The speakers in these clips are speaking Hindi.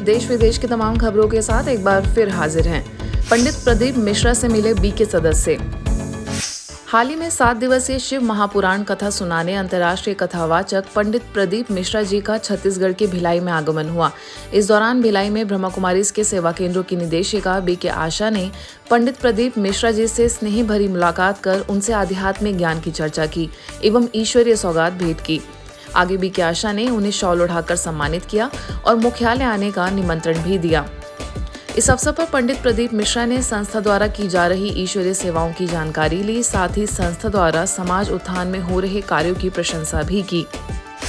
देश विदेश की तमाम खबरों के साथ एक बार फिर हाजिर हैं। पंडित प्रदीप मिश्रा से मिले बीके सदस्य। हाल ही में 7 दिवसीय शिव महापुराण कथा सुनाने अंतर्राष्ट्रीय कथावाचक पंडित प्रदीप मिश्रा जी का छत्तीसगढ़ के भिलाई में आगमन हुआ। इस दौरान भिलाई में ब्रह्मा कुमारीज के सेवा केंद्रों की निदेशिका बीके आशा ने पंडित प्रदीप मिश्रा जी से स्नेह भरी मुलाकात कर उनसे आध्यात्मिक ज्ञान की चर्चा की एवं ईश्वरीय सौगात भेंट की। आगे बीके आशा ने उन्हें शॉल उठाकर सम्मानित किया और मुख्यालय आने का निमंत्रण भी दिया। इस अवसर पर पंडित प्रदीप मिश्रा ने संस्था द्वारा की जा रही ईश्वरीय सेवाओं की जानकारी ली, साथ ही संस्था द्वारा समाज उत्थान में हो रहे कार्यों की प्रशंसा भी की।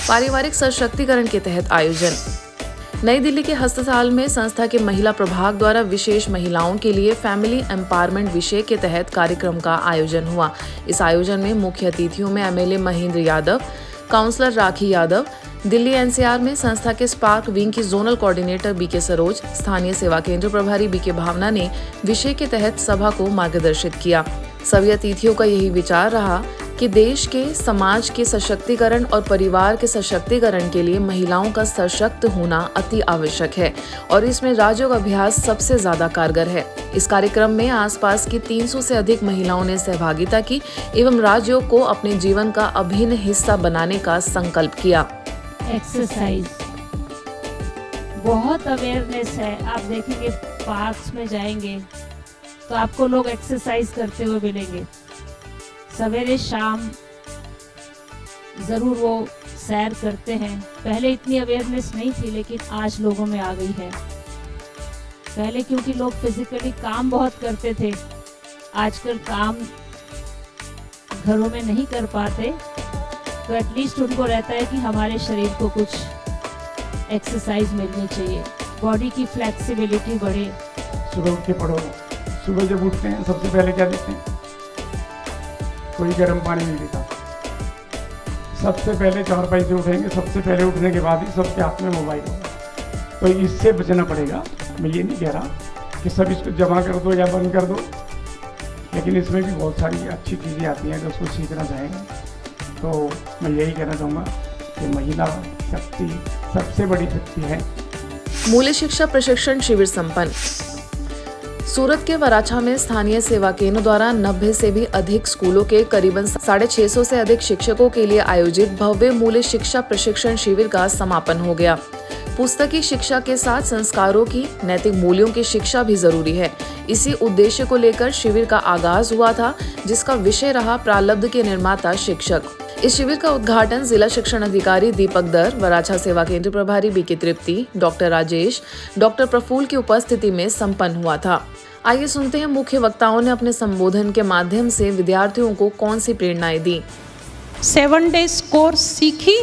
पारिवारिक सशक्तिकरण के तहत आयोजन। नई दिल्ली के हस्तसाल में संस्था के महिला प्रभाग द्वारा विशेष महिलाओं के लिए फैमिली एम्पावरमेंट विषय के तहत कार्यक्रम का आयोजन हुआ। इस आयोजन में मुख्य अतिथियों में एमएलए महेंद्र यादव, काउंसलर राखी यादव, दिल्ली एनसीआर में संस्था के स्पार्क विंग की जोनल कोऑर्डिनेटर बीके सरोज, स्थानीय सेवा केंद्र प्रभारी बीके भावना ने विषय के तहत सभा को मार्गदर्शित किया। सभी अतिथियों का यही विचार रहा कि देश के समाज के सशक्तिकरण और परिवार के सशक्तिकरण के लिए महिलाओं का सशक्त होना अति आवश्यक है और इसमें राजयोग अभ्यास सबसे ज्यादा कारगर है। इस कार्यक्रम में आसपास की 300 से अधिक महिलाओं ने सहभागिता की एवं राजयोग को अपने जीवन का अभिन्न हिस्सा बनाने का संकल्प किया। एक्सरसाइज बहुत अवेयरनेस है। आप देखेंगे पार्क्स में जाएंगे तो आपको लोग एक्सरसाइज करते हुए मिलेंगे। सवेरे शाम जरूर वो सैर करते हैं। पहले इतनी अवेयरनेस नहीं थी, लेकिन आज लोगों में आ गई है। पहले क्योंकि लोग फिजिकली काम बहुत करते थे, आजकल काम घरों में नहीं कर पाते, तो एटलीस्ट उनको रहता है कि हमारे शरीर को कुछ एक्सरसाइज मिलनी चाहिए, बॉडी की फ्लेक्सिबिलिटी बढ़े। सुबह उठ के पढ़ो। सुबह जब उठते हैं सबसे पहले क्या देते हैं? कोई गर्म पानी नहीं पीता। सबसे पहले 4 से उठेंगे, सबसे पहले उठने के बाद ही सबके हाथ में मोबाइल होगा। तो इससे बचना पड़ेगा। मैं ये नहीं कह रहा कि सब इसको जमा कर दो या बंद कर दो, लेकिन इसमें भी बहुत सारी अच्छी चीज़ें आती हैं अगर उसको सीखना चाहेंगे। तो मैं यही कहना चाहूँगा कि महिला शक्ति सबसे बड़ी शक्ति है। मूल्य शिक्षा प्रशिक्षण शिविर संपन्न। सूरत के वराछा में स्थानीय सेवा केंद्र द्वारा 90 से भी अधिक स्कूलों के करीबन 650 से अधिक शिक्षकों के लिए आयोजित भव्य मूल्य शिक्षा प्रशिक्षण शिविर का समापन हो गया। पुस्तकी शिक्षा के साथ संस्कारों की, नैतिक मूल्यों की शिक्षा भी जरूरी है। इसी उद्देश्य को लेकर शिविर का आगाज हुआ था, जिसका विषय रहा प्रारब्ध के निर्माता शिक्षक। इस शिविर का उद्घाटन जिला शिक्षण अधिकारी दीपक दर, वराछा सेवा केंद्र प्रभारी बीके तृप्ति, डॉक्टर राजेश, डॉक्टर प्रफुल्ल की उपस्थिति में संपन्न हुआ था। आइए सुनते हैं मुख्य वक्ताओं ने अपने संबोधन के माध्यम से विद्यार्थियों को कौन सी प्रेरणाएं दी। 7 डेज कोर्स શીખી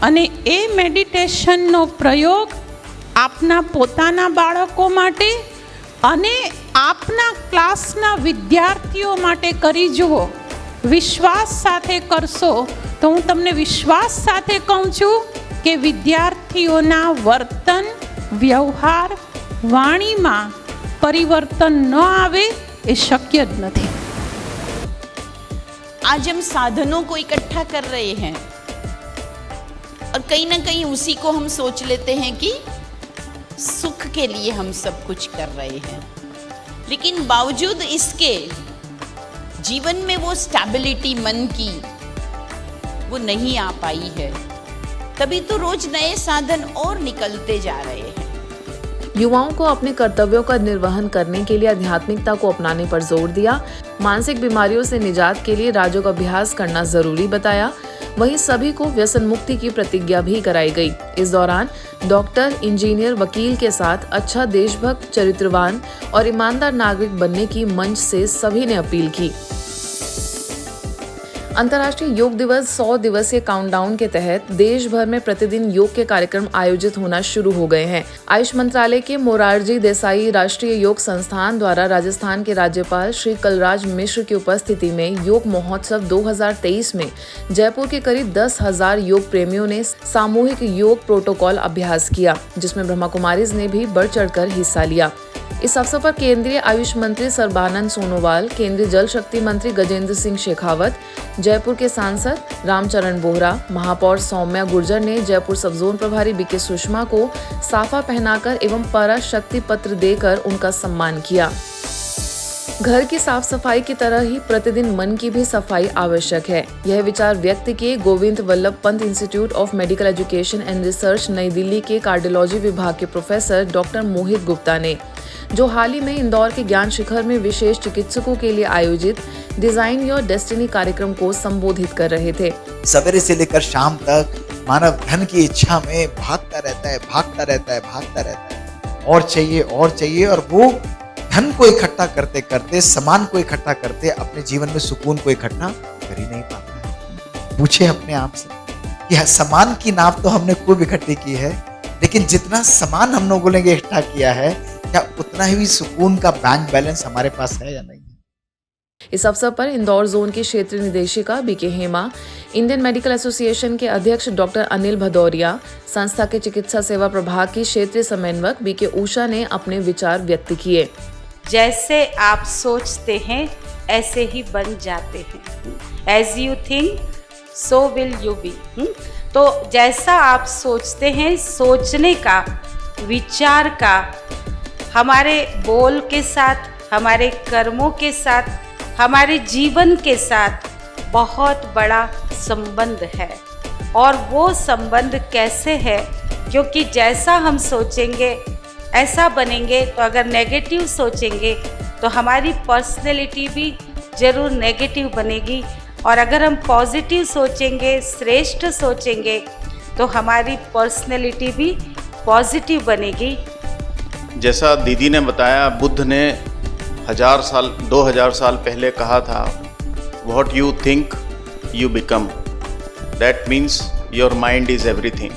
અને એ મેડિટેશનનો પ્રયોગ આપના પોતાના બાળકો માટે અને આપના ક્લાસના વિદ્યાર્થીઓ માટે કરી જુઓ। વિશ્વાસ સાથે કરશો તો હું તમને વિશ્વાસ સાથે કહું છું કે વિદ્યાર્થીઓના વર્તન, વ્યવહાર, વાણીમાં परिवर्तन न आवे ये शक्य नहीं। आज हम साधनों को इकट्ठा कर रहे हैं और कहीं ना कहीं उसी को हम सोच लेते हैं कि सुख के लिए हम सब कुछ कर रहे हैं, लेकिन बावजूद इसके जीवन में वो स्टेबिलिटी मन की वो नहीं आ पाई है। तभी तो रोज नए साधन और निकलते जा रहे हैं। युवाओं को अपने कर्तव्यों का निर्वहन करने के लिए आध्यात्मिकता को अपनाने पर जोर दिया। मानसिक बीमारियों से निजात के लिए राजयोग अभ्यास करना जरूरी बताया। वहीं सभी को व्यसन मुक्ति की प्रतिज्ञा भी कराई गई। इस दौरान डॉक्टर, इंजीनियर, वकील के साथ अच्छा देशभक्त, चरित्रवान और ईमानदार नागरिक बनने की मंच से सभी ने अपील की। अंतर्राष्ट्रीय योग दिवस 100 दिवसीय काउंटडाउन के तहत देश भर में प्रतिदिन योग के कार्यक्रम आयोजित होना शुरू हो गए हैं। आयुष मंत्रालय के मोरारजी देसाई राष्ट्रीय योग संस्थान द्वारा राजस्थान के राज्यपाल श्री कलराज मिश्र की उपस्थिति में योग महोत्सव 2023 में जयपुर के करीब 10,000 योग प्रेमियों ने सामूहिक योग प्रोटोकॉल अभ्यास किया, जिसमें ब्रह्मा कुमारीज ने भी बढ़ चढ़कर हिस्सा लिया। इस अवसर पर केंद्रीय आयुष मंत्री सर्बानंद सोनोवाल, केंद्रीय जल शक्ति मंत्री गजेंद्र सिंह शेखावत, जयपुर के सांसद रामचरण बोहरा, महापौर सौम्या गुर्जर ने जयपुर सब जोन प्रभारी बीके सुषमा को साफा पहनाकर एवं परा शक्ति पत्र देकर उनका सम्मान किया। घर की साफ सफाई की तरह ही प्रतिदिन मन की भी सफाई आवश्यक है। यह विचार व्यक्त किए Govind Vallabh Pant institute of medical education and research नई दिल्ली के कार्डियोलॉजी विभाग के प्रोफेसर डॉक्टर मोहित गुप्ता ने, जो हाल ही में इंदौर के ज्ञान शिखर में विशेष चिकित्सकों के लिए आयोजित डिजाइन योर डेस्टिनी कार्यक्रम को संबोधित कर रहे थे। सवेरे से लेकर शाम तक मानव धन की इच्छा में भागता रहता है, और चाहिए, और वो धन को इकट्ठा करते करते, सामान को इकट्ठा करते अपने जीवन में सुकून को इकट्ठा कर ही नहीं पाता है। पूछे अपने आप से कि सामान की नाप तो हमने खूब इकट्ठी की है, लेकिन जितना सामान हम लोगों ने इकट्ठा किया है, क्या उतना ही सुकून का बैंक बैलेंस हमारे पास है या नहीं? इस अवसर पर इंदौर जोन की क्षेत्रीय निदेशिका BK Hema, Indian medical association के अध्यक्ष डॉक्टर अनिल भदौरिया, संस्था के चिकित्सा सेवा प्रभाग की क्षेत्रीय समन्वयक बीके उषा ने अपने विचार व्यक्त किए। जैसे आप सोचते हैं ऐसे ही बन जाते हैं। As you think so will you be. तो जैसा आप सोचते हैं, सोचने का, विचार का हमारे बोल के साथ, हमारे कर्मों के साथ, हमारे जीवन के साथ बहुत बड़ा संबंध है। और वो संबंध कैसे है? क्योंकि जैसा हम सोचेंगे ऐसा बनेंगे। तो अगर नेगेटिव सोचेंगे तो हमारी पर्सनैलिटी भी ज़रूर नेगेटिव बनेगी, और अगर हम पॉजिटिव सोचेंगे, श्रेष्ठ सोचेंगे, तो हमारी पर्सनैलिटी भी पॉजिटिव बनेगी। जैसा दीदी ने बताया, बुद्ध ने 2000 साल पहले कहा था, what you think you become, that means your mind is everything.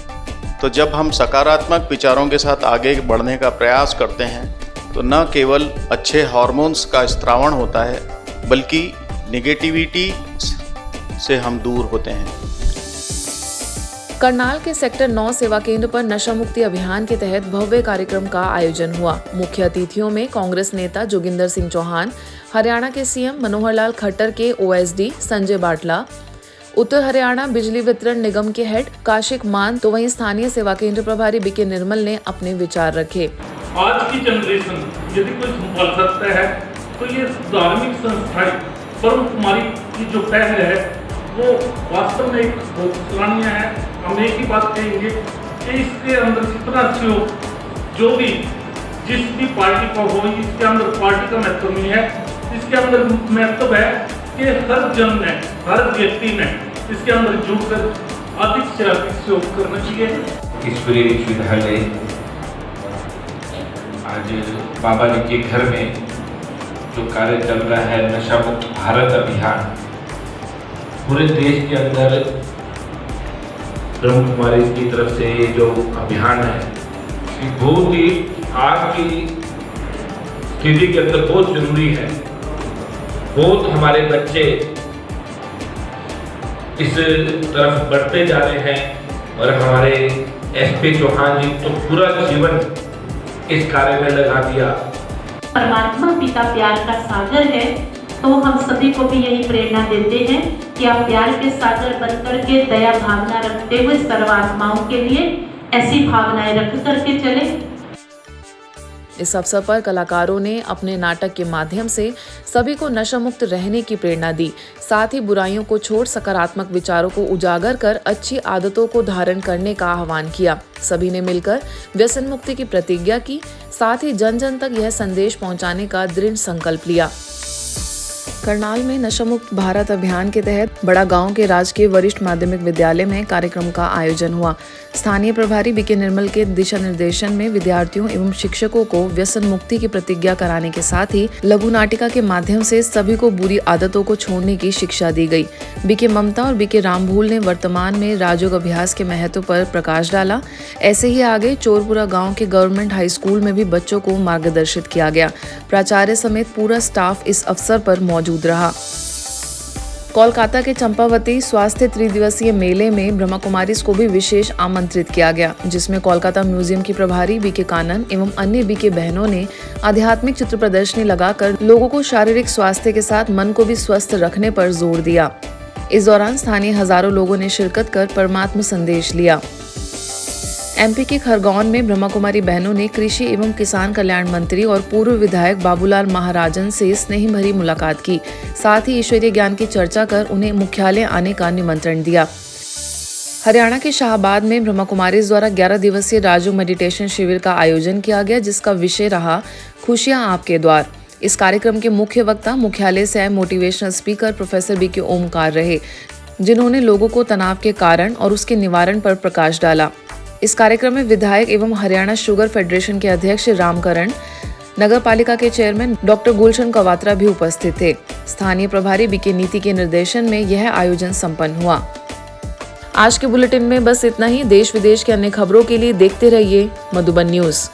तो जब हम सकारात्मक विचारों के साथ आगे बढ़ने का प्रयास करते हैं, तो न केवल अच्छे हार्मोन्स का स्त्रावण होता है, बल्कि नेगेटिविटी से हम दूर होते हैं। करनाल के सेक्टर 9 सेवा केंद्र पर नशा मुक्ति अभियान के तहत भव्य कार्यक्रम का आयोजन हुआ। मुख्य अतिथियों में कांग्रेस नेता जोगिंदर सिंह चौहान, हरियाणा के सीएम मनोहर लाल खट्टर के ओएसडी संजय बाटला, उत्तर हरियाणा बिजली वितरण निगम के हेड काशिक मान, तो वहीं स्थानीय सेवा केंद्र प्रभारी बीके निर्मल ने अपने विचार रखे। आज की जनरेशन यदि कोई संभाल सकता है तो ये धार्मिक संस्थाएं, परम कुमारी की जो पहल है वो वास्तव में एक बहुत सराहनीय है। हम एक ही बात कहेंगे कि इसके अंदर जितना अच्छे हो, जो भी जिस भी पार्टी का हो, इसके अंदर पार्टी का महत्व नहीं है। इसके अंदर महत्व है कि हर जन ने, हर व्यक्ति ने इसके अंदर जुड़कर अधिक से अधिक सहयोग करना चाहिए। ईश्वरीय विश्वविद्यालय आज बाबा जी के घर में जो कार्य चल रहा है, नशा मुक्त भारत अभियान, पूरे देश के अंदर ब्रह्म कुमारी की तरफ से ये जो अभियान है, बहुत ही आज की स्थिति के अंदर बहुत जरूरी है। बहुत हमारे बच्चे इस तरफ बढ़ते जा रहे हैं, और हमारे एसपी चौहान जी तो पूरा जीवन इस कार्य में लगा दिया। परमात्मा पिता प्यार का सागर है, तो हम सभी को भी यही प्रेरणा देते हैं कि आप प्यार के सागर बनकर के दया भावना रखते हुए सर्वात्माओं के लिए ऐसी भावनाएं रख करके चले। इस अवसर पर कलाकारों ने अपने नाटक के माध्यम से सभी को नशा मुक्त रहने की प्रेरणा दी। साथ ही बुराइयों को छोड़ सकारात्मक विचारों को उजागर कर अच्छी आदतों को धारण करने का आह्वान किया। सभी ने मिलकर व्यसन मुक्ति की प्रतिज्ञा की, साथ ही जन जन तक यह संदेश पहुंचाने का दृढ़ संकल्प लिया। करनाल में नशा मुक्त भारत अभियान के तहत बड़ा गांव के राजकीय वरिष्ठ माध्यमिक विद्यालय में कार्यक्रम का आयोजन हुआ। स्थानीय प्रभारी बीके निर्मल के दिशा निर्देशन में विद्यार्थियों एवं शिक्षकों को व्यसन मुक्ति की प्रतिज्ञा कराने के साथ ही लघु नाटिका के माध्यम से सभी को बुरी आदतों को छोड़ने की शिक्षा दी गई। बीके ममता और बीके रामभूल ने वर्तमान में राजयोग अभ्यास के महत्व पर प्रकाश डाला। ऐसे ही आगे चोरपुरा गाँव के गवर्नमेंट हाई स्कूल में भी बच्चों को मार्गदर्शित किया गया। प्राचार्य समेत पूरा स्टाफ इस अवसर पर मौजूद रहा। कोलकाता के चंपावती स्वास्थ्य त्रिदिवसीय मेले में ब्रह्मा कुमारीज को भी विशेष आमंत्रित किया गया, जिसमें कोलकाता म्यूजियम की प्रभारी बीके कानन एवं अन्य बीके बहनों ने आध्यात्मिक चित्र प्रदर्शनी लगाकर लोगों को शारीरिक स्वास्थ्य के साथ मन को भी स्वस्थ रखने पर जोर दिया। इस दौरान स्थानीय हजारों लोगों ने शिरकत कर परमात्म संदेश लिया। एमपी के खरगोन में ब्रह्मा कुमारी बहनों ने कृषि एवं किसान कल्याण मंत्री और पूर्व विधायक बाबूलाल महाराजन से स्नेह भरी मुलाकात की। साथ ही ईश्वरीय ज्ञान की चर्चा कर उन्हें मुख्यालय आने का निमंत्रण दिया। हरियाणा के शाहबाद में ब्रह्मा कुमारीज द्वारा 11 दिवसीय राजयोग मेडिटेशन शिविर का आयोजन किया गया, जिसका विषय रहा खुशियां आपके द्वार। इस कार्यक्रम के मुख्य वक्ता मुख्यालय से आए motivational speaker professor BK Omkar रहे, जिन्होंने लोगों को तनाव के कारण और उसके निवारण पर प्रकाश डाला। इस कार्यक्रम में विधायक एवं हरियाणा शुगर फेडरेशन के अध्यक्ष रामकरण, नगर पालिका के चेयरमैन डॉक्टर गुलशन कवात्रा भी उपस्थित थे। स्थानीय प्रभारी बीके नीति के निर्देशन में यह आयोजन संपन्न हुआ। आज के बुलेटिन में बस इतना ही। देश विदेश के अन्य खबरों के लिए देखते रहिए मधुबन न्यूज।